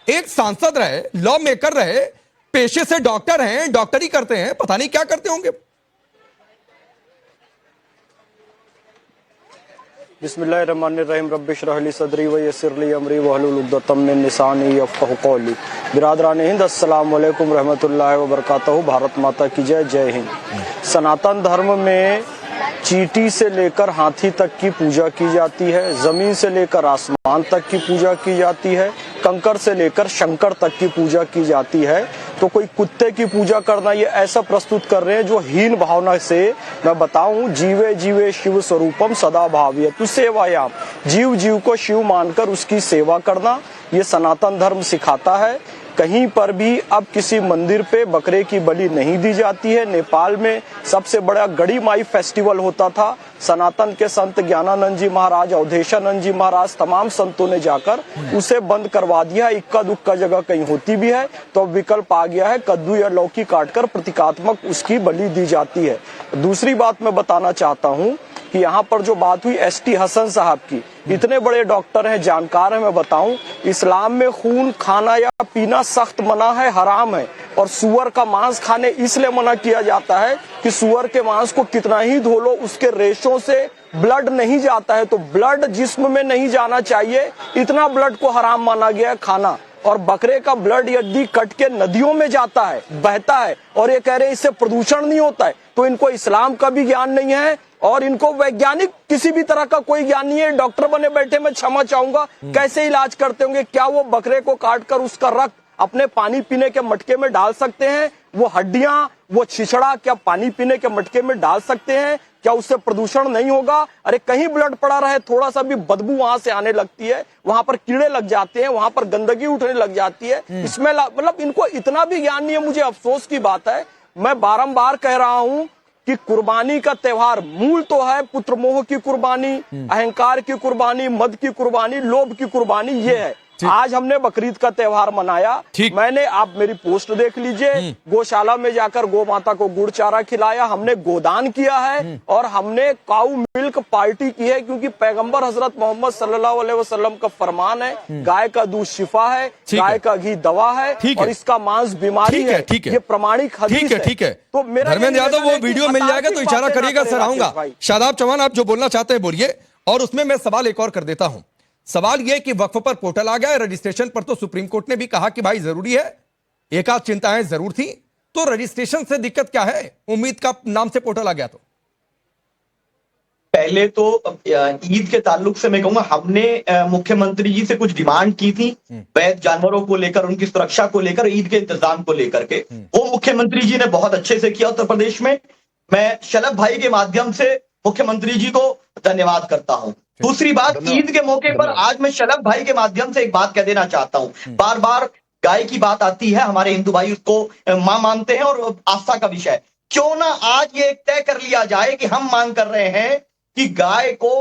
एक सांसद रहे, लॉ मेकर रहे, पेशे से डॉक्टर हैं, डॉक्टरी करते हैं, पता नहीं क्या करते होंगे। बिस्मिल्लाहिर्रहमानिर्रहीम रब्बिश रहली सदरी व यस्सिर ली अमरी वहलुल उक़दतम मिन लिसानी यफ़क़हू क़ौली। बिरादरान हिंद, अस्सलाम वालेकुम रहमतुल्लाहि व बरकातहू। भारत माता की जय, जय हिंद। सनातन धर्म में चींटी से लेकर हाथी तक की पूजा की जाती है, जमीन से लेकर आसमान तक की पूजा की जाती है, कंकर से लेकर शंकर तक की पूजा की जाती है। तो कोई कुत्ते की पूजा करना, ये ऐसा प्रस्तुत कर रहे हैं जो हीन भावना से, मैं बताऊं, जीवे जीवे शिव स्वरूपम सदा भाव्यतु सेवायाम, जीव जीव को शिव मानकर उसकी सेवा करना, ये सनातन धर्म सिखाता है। कहीं पर भी अब किसी मंदिर पे बकरे की बलि नहीं दी जाती है। नेपाल में सबसे बड़ा गड़ी माई फेस्टिवल होता था, सनातन के संत ज्ञानानंद जी महाराज, अवधेशानंद जी महाराज, तमाम संतों ने जाकर उसे बंद करवा दिया। इक्का दुक्का जगह कहीं होती भी है तो अब विकल्प आ गया है, कद्दू या लौकी काटकर प्रतीकात्मक उसकी बलि दी जाती है। दूसरी बात मैं बताना चाहता हूँ कि यहाँ पर जो बात हुई एसटी हसन साहब की, इतने बड़े डॉक्टर हैं, जानकार हैं, मैं बताऊं, इस्लाम में खून खाना या पीना सख्त मना है, हराम है। और सुअर का मांस खाने इसलिए मना किया जाता है कि सुअर के मांस को कितना ही धो लो उसके रेशों से ब्लड नहीं जाता है, तो ब्लड जिस्म में नहीं जाना चाहिए, इतना ब्लड को हराम माना गया है खाना। और बकरे का ब्लड यदि कट के नदियों में जाता है, बहता है, और ये कह रहे हैं इससे प्रदूषण नहीं होता है, तो इनको इस्लाम का भी ज्ञान नहीं है और इनको वैज्ञानिक किसी भी तरह का कोई ज्ञान नहीं है। डॉक्टर बने बैठे, मैं क्षमा चाहूंगा, कैसे इलाज करते होंगे? क्या वो बकरे को काटकर उसका रक्त अपने पानी पीने के मटके में डाल सकते हैं? वो हड्डियां, वो छिछड़ा क्या पानी पीने के मटके में डाल सकते हैं? क्या उससे प्रदूषण नहीं होगा? अरे कहीं ब्लड पड़ा रहे, थोड़ा सा भी बदबू वहां से आने लगती है, वहां पर कीड़े लग जाते हैं, वहां पर गंदगी उठने लग जाती है। इसमें मतलब इनको इतना भी ज्ञान नहीं है। मुझे अफसोस की बात है, मैं बारंबार कह रहा हूं कि कुर्बानी का त्योहार मूल तो है पुत्र मोह की कुर्बानी, अहंकार की कुर्बानी, मद की कुर्बानी, लोभ की कुर्बानी, ये है। आज हमने बकरीद का त्योहार मनाया। मैंने, आप मेरी पोस्ट देख लीजिए, गौशाला में जाकर गौ माता को गुड़ चारा खिलाया, हमने गोदान किया है और हमने काऊ मिल्क पार्टी की है, क्योंकि पैगंबर हजरत मोहम्मद सल्लल्लाहु अलैहि वसल्लम का फरमान है, गाय का दूध शिफा है, गाय का घी दवा है और इसका मांस बीमारी है। ये प्रमाणिक हदीस है। ठीक है। तो मेरा धर्मेंद्र यादव, वो वीडियो मिल जाएगा तो इशारा करिएगा, सर आऊंगा। शादाब चौहान, आप जो बोलना चाहते हैं बोलिए, और उसमें मैं सवाल एक और कर देता हूं। सवाल यह कि वक्फ पर पोर्टल आ गया, रजिस्ट्रेशन पर तो सुप्रीम कोर्ट ने भी कहा कि भाई जरूरी है, एक आध चिंताएं जरूर थी, तो रजिस्ट्रेशन से दिक्कत क्या है? उम्मीद का नाम से पोर्टल आ गया तो पहले तो ईद के ताल्लुक से मैं कहूंगा, हमने मुख्यमंत्री जी से कुछ डिमांड की थी, वैध जानवरों को लेकर, उनकी सुरक्षा को लेकर, ईद के इंतजाम को लेकर के। वो मुख्यमंत्री जी ने बहुत अच्छे से किया उत्तर प्रदेश में। मैं शलभ भाई के माध्यम से मुख्यमंत्री जी को धन्यवाद करता हूं। दूसरी बात, ईद के मौके पर आज मैं शलभ भाई के माध्यम से एक बात कह देना चाहता हूं। बार बार गाय की बात आती है, हमारे हिंदू भाई उसको मां मानते हैं और आस्था का विषय। क्यों ना आज ये तय कर लिया जाए कि हम मांग कर रहे हैं कि गाय को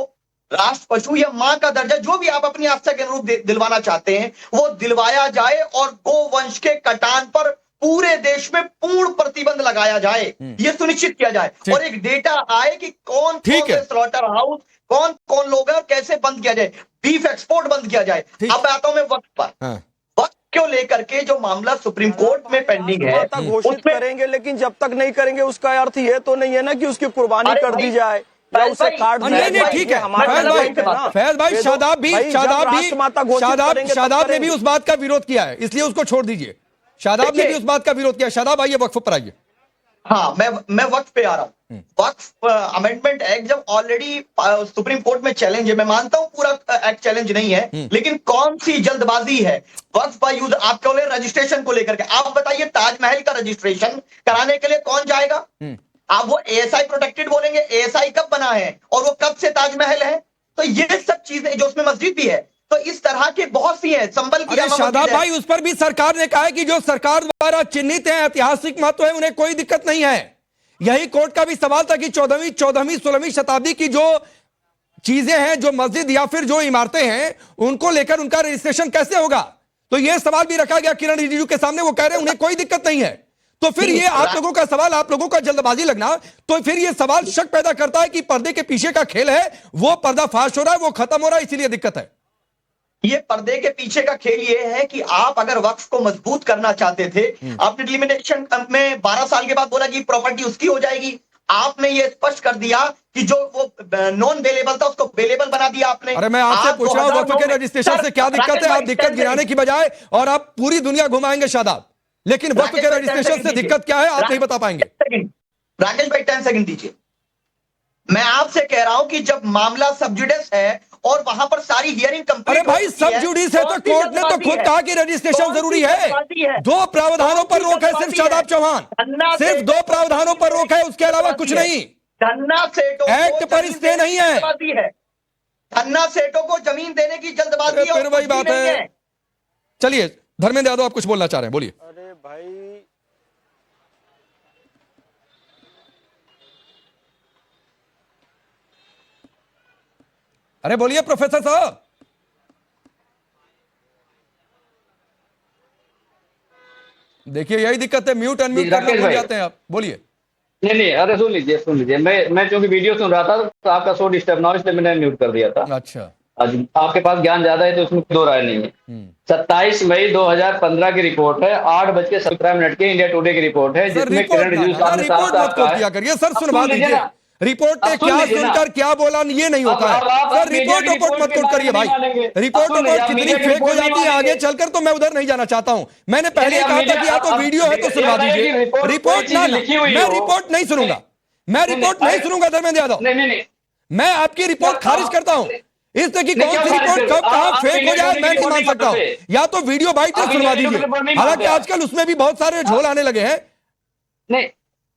राष्ट्र पशु या मां का दर्जा, जो भी आप अपनी आस्था के अनुरूप दिलवाना चाहते हैं, वो दिलवाया जाए और गोवंश के कटान पर पूरे देश में पूर्ण प्रतिबंध लगाया जाए, ये सुनिश्चित किया जाए और एक डेटा आए कि कौन से स्लॉटर हाउस, कौन कौन लोग हैं और कैसे बंद किया जाए, बीफ एक्सपोर्ट बंद किया जाए। अब आता हूं मैं वक्त पर। वक्त क्यों लेकर के जो मामला सुप्रीम कोर्ट में पेंडिंग है, घोषित करेंगे, लेकिन जब तक नहीं करेंगे उसका अर्थ ये तो नहीं है ना कि उसकी कुर्बानी कर दी जाए या उसे काट दिया जाए। नहीं, ठीक है फैज भाई, शादाब ने भी उस बात का विरोध किया है, इसलिए उसको छोड़ दीजिए। शादाब ने भी उस बात का विरोध किया। शादाब आइए, वक्फ पर आइए। हाँ, मैं वक्फ पे आ रहा हूँ। वक्फ अमेंडमेंट एक्ट जब ऑलरेडी सुप्रीम कोर्ट में चैलेंज है, मैं मानता हूँ पूरा एक्ट चैलेंज नहीं है, लेकिन कौन सी जल्दबाजी है वक्फ का यूज आप कह रजिस्ट्रेशन को लेकर के? आप बताइए, ताजमहल का रजिस्ट्रेशन कराने के लिए कौन जाएगा? आप वो एएसआई प्रोटेक्टेड बोलेंगे, एएसआई कब बना है और वो कब से ताजमहल है? तो ये सब चीजें, जो उसमें मस्जिद भी है, तो इस तरह के बहुत सी है। संबल की शादाब भाई, उस पर भी सरकार ने कहा है कि जो सरकार द्वारा चिन्हित है, ऐतिहासिक महत्व है, उन्हें कोई दिक्कत नहीं है। यही कोर्ट का भी सवाल था कि 14वीं 16वीं शताब्दी की जो चीजें हैं, जो मस्जिद या फिर जो इमारतें हैं, उनको लेकर उनका रजिस्ट्रेशन कैसे होगा? तो यह सवाल भी रखा गया किरण रिजिजू के सामने। वो कह रहे हैं उन्हें कोई दिक्कत नहीं है। तो फिर ये आप लोगों का सवाल, आप लोगों का जल्दबाजी लगना, तो फिर ये सवाल शक पैदा करता है कि पर्दे के पीछे का खेल है, वो पर्दा फाश हो रहा है, वो खत्म हो रहा है, इसीलिए दिक्कत है। ये पर्दे के पीछे का खेल ये है कि आप अगर वक्फ को मजबूत करना चाहते थे, आपने डिलिमिटेशन में 12 साल के बाद बोला कि प्रॉपर्टी उसकी हो जाएगी। आपने ये स्पष्ट कर दिया कि जो वो नॉन बेलेबल था उसको बेलेबल बना दिया आपने। अरे मैं आपसे पूछ रहा हूं, वक्फ के रजिस्ट्रेशन से क्या दिक्कत है? आप दिक्कत गिनाने की बजाय और आप पूरी दुनिया घुमाएंगे शादाब, लेकिन वक्फ के रजिस्ट्रेशन से दिक्कत क्या है आप नहीं बता पाएंगे। राकेश भाई 10 सेकंड दीजिए। मैं आपसे कह रहा हूं कि जब मामला सब जुडिस है और वहां पर सारी हियरिंग कंप्लीट, अरे भाई सब जुडिस है तो कोर्ट ने तो खुद कहा कि रजिस्ट्रेशन जरूरी है। 2 प्रावधानों पर रोक है सिर्फ, शादाब चौहान, सिर्फ 2 प्रावधानों पर रोक है, उसके अलावा कुछ नहीं। एक्ट पर स्टे नहीं है। धन्ना सेठों को जमीन देने की जल्दबाजी फिर वही बात है। चलिए धर्मेंद्र यादव, आप कुछ बोलना चाह रहे हैं, बोलिए। अरे भाई, अरे बोलिए प्रोफेसर साहब। देखिए यही दिक्कत है, म्यूट अनम्यूट करना भूल जाते हैं आप। बोलिए। नहीं, अरे सुन लीजिए। मैं क्योंकि वीडियो सुन रहा था तो आपका शो डिस्टर्ब ना हो, इसलिए मैंने म्यूट कर दिया था। अच्छा, आज आपके पास ज्ञान ज्यादा है तो उसमें 2 राय नहीं है। 27 मई 2015 की रिपोर्ट है, 8:17 की इंडिया टुडे की रिपोर्ट है, जिसमें किरण रिजिजू साहब ने साफ किया करिए। सर सुनवा दीजिए, रिपोर्ट ने क्या सुनकर क्या बोला ये नहीं होता है सर। रिपोर्ट मत कोट करिए भाई, रिपोर्ट कितनी फेक हो जाती है आगे चलकर, तो मैं उधर नहीं जाना चाहता हूं। मैंने पहले ही कहा था कि या तो वीडियो है तो सुनवा दीजिए, रिपोर्ट ना। मैं रिपोर्ट नहीं सुनूंगा, मैं रिपोर्ट नहीं सुनूंगा धर्मेंद्र यादव। मैं आपकी रिपोर्ट खारिज करता हूं। इससे कि कौन सी रिपोर्ट कब कहां फेक हो जाए मैं नहीं मान सकता हूं। या तो वीडियो बाइट सुनवा दीजिए, हालांकि आजकल उसमें भी बहुत सारे झोल आने लगे हैं। नहीं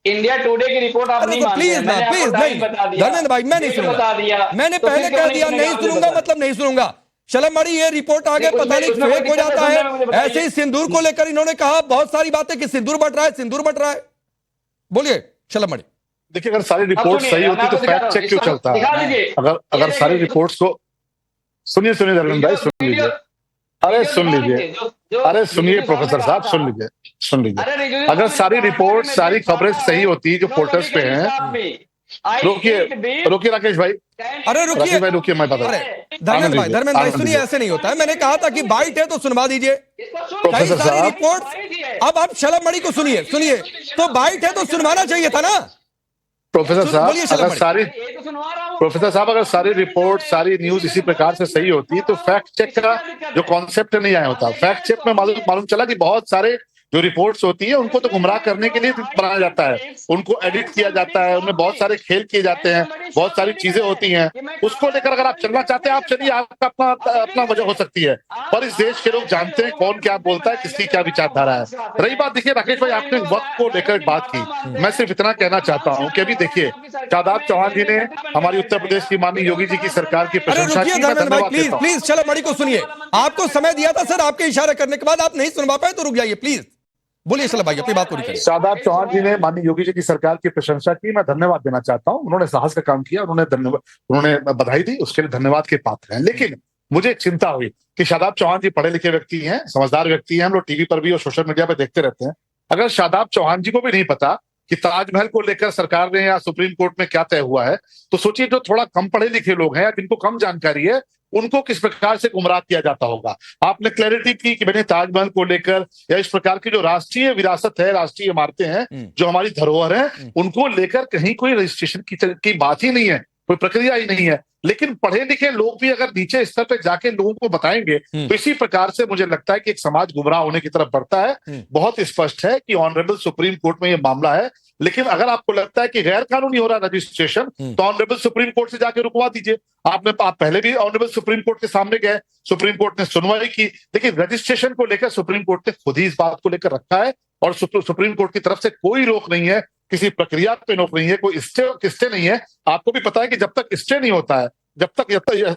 इंडिया टुडे की रिपोर्ट आप नहीं मानते प्लीज हैं। ना, मैंने आपको प्लीज टाइम नहीं, बता दिया, धर्मेंद्र भाई मैं नहीं डेट सुनूंगा। बता दिया, मैंने तो पहले फिर कह क्यों दिया नहीं आपने सुनूंगा, बताया? मतलब नहीं सुनूंगा। शलम मणि ये रिपोर्ट आगे नहीं, पता नहीं उसमें कोई फेक हो दिक्कत जाता है, है। मुझे बताइए। ऐसे ही सिंदूर को लेकर इन्होंने कहा बहुत सारी बातें कि सिंदूर बट रहा है, सिंदूर बट रहा है। बोलिए शलम मणि। देखिए, अगर सारी रिपोर्ट सुनिए, सही मैं होती तो आपको दिखा फैक्ट रहा चेक हूं, क्यों इसको चलता दिखा है? दीजिए। अगर ये सारी देखिए, रिपोर्ट्स को सुनिए धर्मेंद्र भाई, सुन लीजिए। अरे सुन लीजिए, अरे सुनिए प्रोफेसर साहब, सुन लीजिए, सुन लीजिए। अगर सारी रिपोर्ट, सारी खबरें सही होती जो पोर्टल्स पे हैं। रोकिए राकेश भाई, अरे रुकिए, राकेश भाई रुकिए, मैं बता अरे धर्मेंद्र भाई सुनिए, ऐसे नहीं होता है। मैंने कहा था कि बाइट है तो सुनवा दीजिए। कई प्रोफेसर सारी साहब, रिपोर्ट, अब आप शलम मणि को सुनिए, तो बाइट है तो सुनवाना चाहिए था ना। प्रोफेसर बोलिए साहब, शलम अगर मणि। सारी प्रोफेसर साहब अगर सारी रिपोर्ट, सारी न्यूज इसी प्रकार से सही होती तो फैक्ट चेक का जो कॉन्सेप्ट नहीं आया होता। फैक्ट चेक में मालूम चला कि बहुत सारे जो रिपोर्ट्स होती है उनको तो गुमराह करने के लिए बनाया जाता है, उनको एडिट किया जाता है, उनमें बहुत सारे खेल किए जाते हैं, बहुत सारी चीजें होती हैं। उसको लेकर अगर आप चलना चाहते हैं, आप चलिए, आपका अपना वजह हो सकती है, पर इस देश के लोग जानते हैं कौन क्या बोलता है, किसकी क्या विचारधारा है। रही बात, देखिए राकेश भाई, आपने वक्त को लेकर एक बात की, मैं सिर्फ इतना कहना चाहता हूं कि अभी देखिए, शादाब चौहान जी ने हमारी उत्तर प्रदेश की माननीय योगी जी की सरकार की अरे प्रशंसा रुकिए की। मैं धर्मेंद्र भाई, धन्यवाद प्लीज देता हूं। प्लीज शलम मणि को सुनिए। आपको समय दिया था सर, आपके इशारे करने के बाद आप नहीं सुनवा पाए तो रुक जाइए प्लीज। बोलिए शलम भाई, अपनी बात पूरी करिए। शादाब चौहान जी ने माननीय योगी जी की सरकार की प्रशंसा की, मैं धन्यवाद देना चाहता हूं। उन्होंने साहस का काम किया, उन्होंने बधाई दी, उसके लिए धन्यवाद के पात्र हैं। लेकिन मुझे एक चिंता हुई कि शादाब चौहान जी पढ़े लिखे व्यक्ति हैं, समझदार व्यक्ति हैं, हम लोग टीवी पर भी और सोशल मीडिया पर देखते रहते हैं। अगर शादाब चौहान जी को भी नहीं पता कि ताजमहल को लेकर सरकार ने या सुप्रीम कोर्ट में क्या तय हुआ है, तो सोचिए जो थोड़ा कम पढ़े लिखे लोग हैं या जिनको कम जानकारी है, उनको किस प्रकार से गुमराह किया जाता होगा। आपने क्लैरिटी की कि मैंने ताजमहल को लेकर या इस प्रकार की जो राष्ट्रीय विरासत है, राष्ट्रीय इमारतें हैं, जो हमारी धरोहर है, उनको लेकर कहीं कोई रजिस्ट्रेशन की बात ही नहीं है, कोई प्रक्रिया ही नहीं है। लेकिन पढ़े लिखे लोग भी अगर नीचे स्तर पर जाके लोगों को बताएंगे तो इसी प्रकार से मुझे लगता है कि एक समाज गुमराह होने की तरफ बढ़ता है। बहुत स्पष्ट है कि ऑनरेबल सुप्रीम कोर्ट में ये मामला है, लेकिन अगर आपको लगता है कि गैर कानूनी हो रहा रजिस्ट्रेशन, तो ऑनरेबल सुप्रीम कोर्ट से जाके रुकवा दीजिए। आप पहले भी ऑनरेबल सुप्रीम कोर्ट के सामने गए, सुप्रीम कोर्ट ने सुनवाई की, लेकिन रजिस्ट्रेशन को लेकर सुप्रीम कोर्ट ने खुद ही इस बात को लेकर रखा है और सुप्रीम कोर्ट की तरफ से कोई रोक नहीं है, किसी प्रक्रिया पे रोक नहीं है, कोई स्टे नहीं है। आपको भी पता है कि जब तक स्टे नहीं होता है, जब तक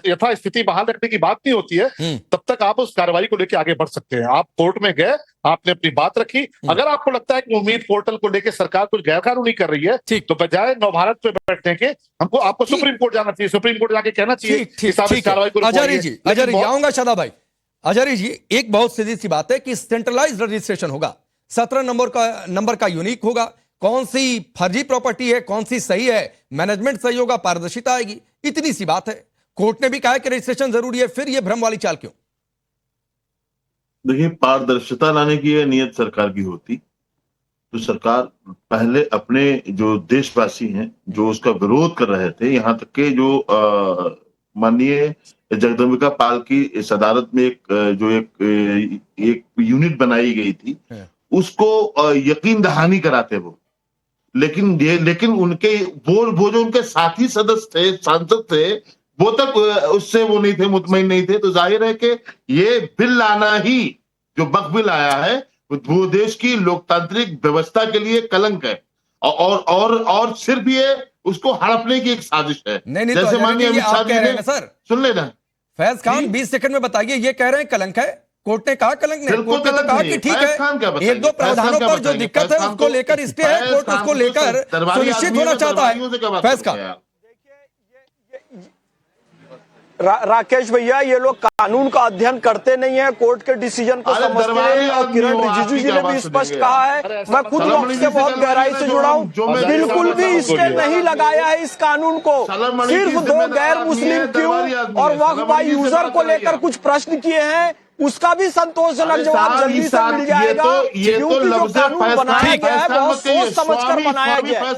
यथास्थिति बहाल रखने की बात नहीं होती है, तब तक आप उस कार्रवाई को लेकर आगे बढ़ सकते हैं। आप कोर्ट में गए, आपने अपनी बात रखी। अगर आपको लगता है कि उम्मीद पोर्टल को लेकर सरकार कुछ गैरकानूनी कर रही है, तो बजाय नवभारत पे बैठने के आपको सुप्रीम कोर्ट जाना चाहिए, सुप्रीम कोर्ट जाके कहना चाहिए कि साहब इस कार्रवाई को अजहरी जी आऊंगा शादाब भाई। अजहरी जी, एक बहुत सीधी सी बात है कि सेंट्रलाइज्ड रजिस्ट्रेशन होगा, 17 नंबर का यूनिक होगा। कौन सी फर्जी प्रॉपर्टी है, कौन सी सही है, मैनेजमेंट सही होगा, पारदर्शिता आएगी, इतनी सी बात है। कोर्ट ने भी कहा कि रजिस्ट्रेशन जरूरी है, फिर यह भ्रम वाली चाल क्यों? देखिए, पारदर्शिता लाने की यह नियत सरकार की होती तो सरकार पहले अपने जो देशवासी हैं, जो उसका विरोध कर रहे थे, यहाँ तक के जो माननीय जगदम्बिका पाल की सदारत में एक यूनिट बनाई गई थी, उसको यकीन दहानी कराते वो। लेकिन उनके वो जो उनके साथी सदस्य थे, सांसद थे, वो तक उससे वो नहीं थे, मुतमईन नहीं थे। तो जाहिर है कि ये बिल लाना ही, जो बक बिल आया है, वो देश की लोकतांत्रिक व्यवस्था के लिए कलंक है और सिर्फ ये उसको हड़पने की एक साजिश है। नहीं, जैसे माननीय अमित शाह जी ने, सर सुन लेना फैज खान 20 सेकंड में बताइए, ये कह रहे हैं कलंक है, कोर्ट ने कहा कलंक नहीं, कोर्ट ने तो कहा कि ठीक है, एक दो प्रावधानों पर जो दिक्कत है उसको लेकर स्टे है, कोर्ट उसको लेकर सुनिश्चित होना चाहता है। फैज खान, राकेश भैया, ये लोग कानून का अध्ययन करते नहीं है, कोर्ट के डिसीजन को समझते नहीं। और किरण रिजिजू जी ने भी स्पष्ट कहा है, मैं खुद वक्त से बहुत गहराई से जुड़ा हूँ, बिल्कुल भी स्टे नहीं लगाया है इस कानून को। सिर्फ 2 गैर मुस्लिम क्यों और वक्फ बाय यूजर को लेकर कुछ प्रश्न किए हैं, उसका भी संतोषजनक जवाब जल्दी से मिल जाएगा, क्योंकि जो कानून बनाया गया है बहुत सोच समझ कर बनाया गया है।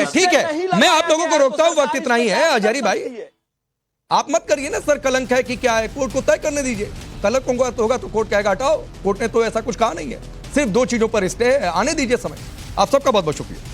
ठीक है, मैं आप लोगों को रोकता हूँ, वक्त इतना ही है। अजहरी भाई, आप मत करिए ना सर कलंक है कि क्या है, कोर्ट को तय करने दीजिए। कलंक होगा तो कोर्ट कहेगा हटाओ, कोर्ट ने तो ऐसा कुछ कहा नहीं है, सिर्फ 2 चीजों पर स्टे है, आने दीजिए समय। आप सबका बहुत बहुत शुक्रिया।